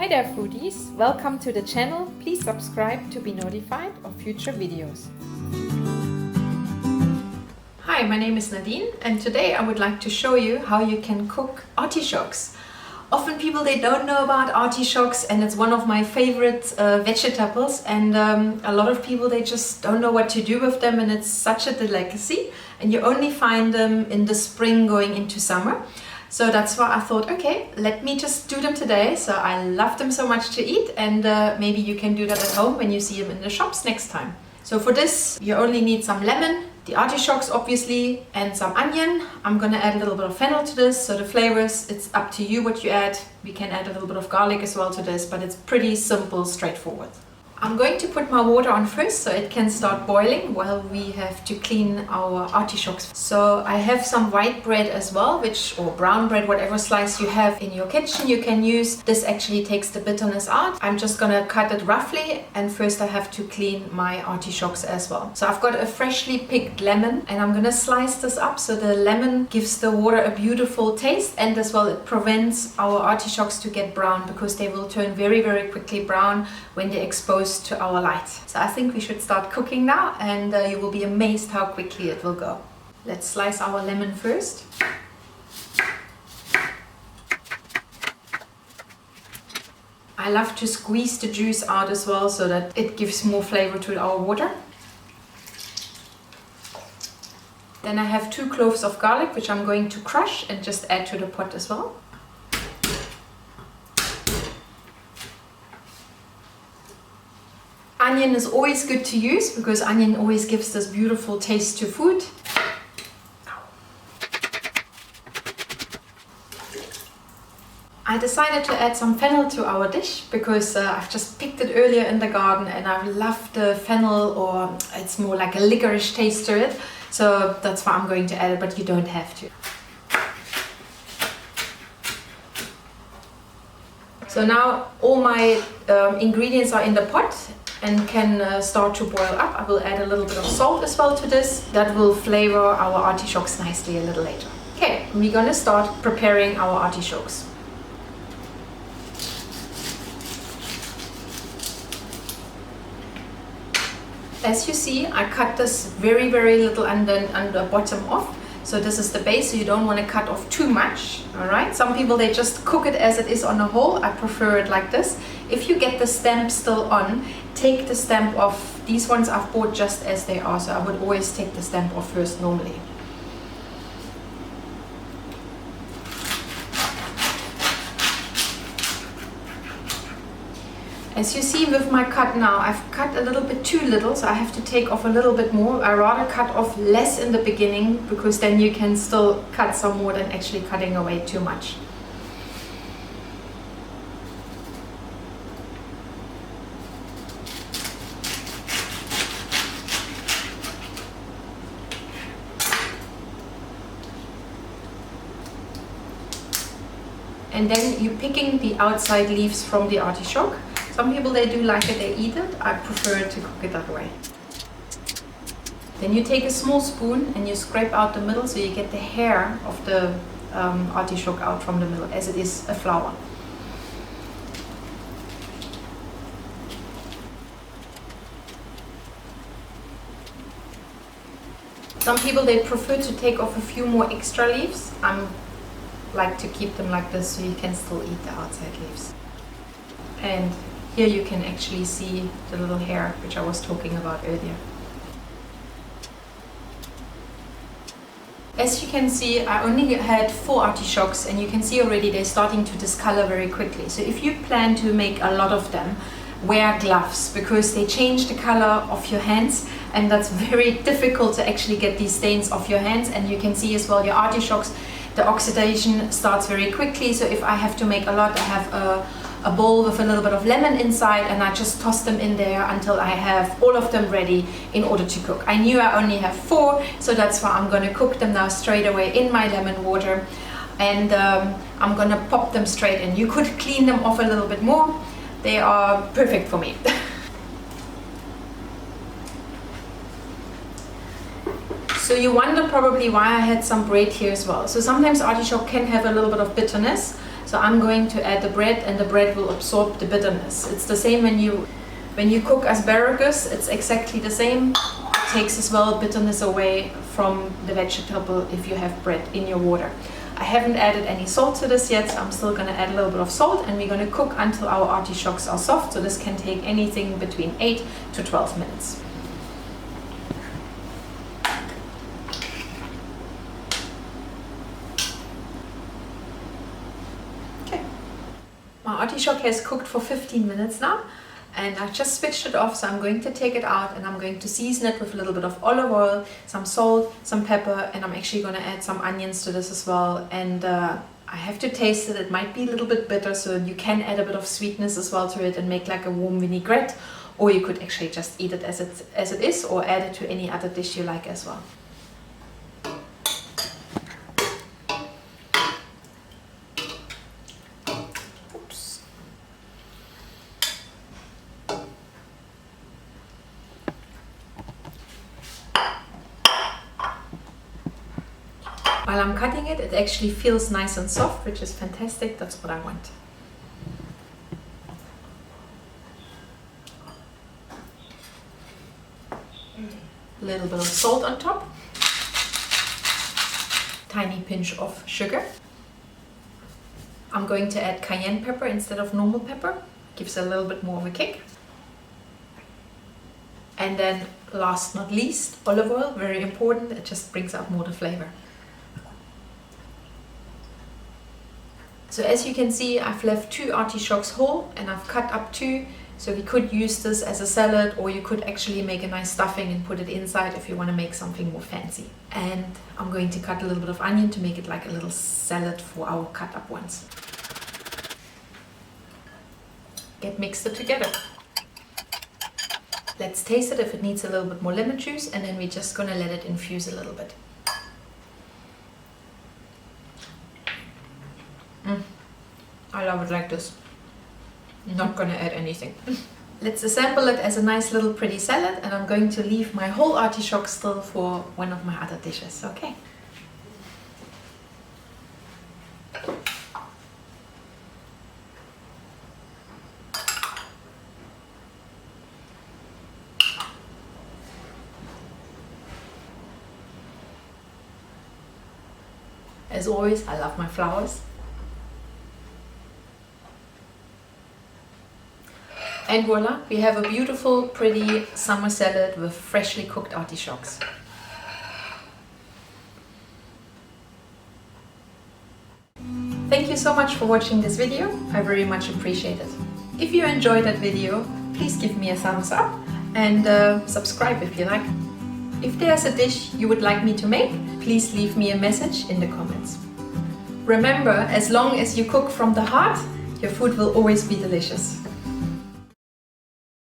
Hi there foodies, welcome to the channel. Please subscribe to be notified of future videos. Hi, my name is Nadine and today I would like to show you how you can cook artichokes. Often people, they don't know about artichokes, and it's one of my favorite vegetables, and a lot of people, they just don't know what to do with them, and it's such a delicacy and you only find them in the spring going into summer. So that's why I thought, okay, let me just do them today. So I love them so much to eat, and maybe you can do that at home when you see them in the shops next time. So for this you only need some lemon, the artichokes obviously, and some onion. I'm gonna add a little bit of fennel to this, so the flavors, it's up to you what you add. We can add a little bit of garlic as well to this, but it's pretty simple, straightforward. I'm going to put my water on first so it can start boiling while we have to clean our artichokes. So I have some white bread as well, or brown bread, whatever slice you have in your kitchen you can use. This actually takes the bitterness out. I'm just gonna cut it roughly, and first I have to clean my artichokes as well. So I've got a freshly picked lemon and I'm gonna slice this up so the lemon gives the water a beautiful taste, and as well it prevents our artichokes to get brown, because they will turn very, very quickly brown when they're exposed to our light. So I think we should start cooking now, and you will be amazed how quickly it will go. Let's slice our lemon first. I love to squeeze the juice out as well so that it gives more flavor to our water. Then I have 2 cloves of garlic, which I'm going to crush and just add to the pot as well. Onion is always good to use because onion always gives this beautiful taste to food. I decided to add some fennel to our dish because I've just picked it earlier in the garden and I love the fennel, or it's more like a licorice taste to it. So that's why I'm going to add it, but you don't have to. So now all my ingredients are in the pot and can start to boil up. I will add a little bit of salt as well to this. That will flavor our artichokes nicely a little later. Okay, we're gonna start preparing our artichokes. As you see, I cut this very, very little and then on the bottom off. So this is the base, so you don't want to cut off too much, all right? Some people, they just cook it as it is on a whole. I prefer it like this. If you get the stamp still on, take the stamp off. These ones I've bought just as they are, so I would always take the stamp off first normally. As you see with my cut now, I've cut a little bit too little, so I have to take off a little bit more. I rather cut off less in the beginning, because then you can still cut some more than actually cutting away too much. And then you're picking the outside leaves from the artichoke. Some people, they do like it, they eat it. I prefer to cook it that way. Then you take a small spoon and you scrape out the middle so you get the hair of the artichoke out from the middle, as it is a flower. Some people, they prefer to take off a few more extra leaves. I like to keep them like this so you can still eat the outside leaves. And here you can actually see the little hair which I was talking about earlier. As you can see, I only had 4 artichokes, and you can see already they're starting to discolor very quickly. So if you plan to make a lot of them, wear gloves, because they change the color of your hands, and that's very difficult to actually get these stains off your hands. And you can see as well your artichokes, the oxidation starts very quickly. So if I have to make a lot, I have a bowl with a little bit of lemon inside, and I just toss them in there until I have all of them ready in order to cook. I knew I only have 4, so that's why I'm gonna cook them now straight away in my lemon water, and I'm gonna pop them straight in. You could clean them off a little bit more. They are perfect for me. So you wonder probably why I had some braid here as well. So sometimes artichoke can have a little bit of bitterness, So I'm going to add the bread, and the bread will absorb the bitterness. It's the same when you cook asparagus, it's exactly the same. It takes as well bitterness away from the vegetable if you have bread in your water. I haven't added any salt to this yet, so I'm still going to add a little bit of salt, and we're going to cook until our artichokes are soft. So this can take anything between 8 to 12 minutes. Okay, my artichoke has cooked for 15 minutes now, and I just switched it off, so I'm going to take it out and I'm going to season it with a little bit of olive oil, some salt, some pepper, and I'm actually going to add some onions to this as well. And I have to taste it. It might be a little bit bitter, so you can add a bit of sweetness as well to it and make like a warm vinaigrette, or you could actually just eat it as it is, or add it to any other dish you like as well. While I'm cutting it, it actually feels nice and soft, which is fantastic. That's what I want. A little bit of salt on top. Tiny pinch of sugar. I'm going to add cayenne pepper instead of normal pepper. Gives a little bit more of a kick. And then last not least, olive oil, very important. It just brings out more the flavor. So as you can see, I've left 2 artichokes whole, and I've cut up 2, so we could use this as a salad, or you could actually make a nice stuffing and put it inside if you want to make something more fancy. And I'm going to cut a little bit of onion to make it like a little salad for our cut up ones. Get mixed it together. Let's taste it if it needs a little bit more lemon juice, and then we're just going to let it infuse a little bit. I love it like this. Not gonna add anything. Let's assemble it as a nice little pretty salad, and I'm going to leave my whole artichoke still for one of my other dishes, okay? As always, I love my flowers. And voila, we have a beautiful, pretty summer salad with freshly cooked artichokes. Thank you so much for watching this video. I very much appreciate it. If you enjoyed that video, please give me a thumbs up and subscribe if you like. If there's a dish you would like me to make, please leave me a message in the comments. Remember, as long as you cook from the heart, your food will always be delicious.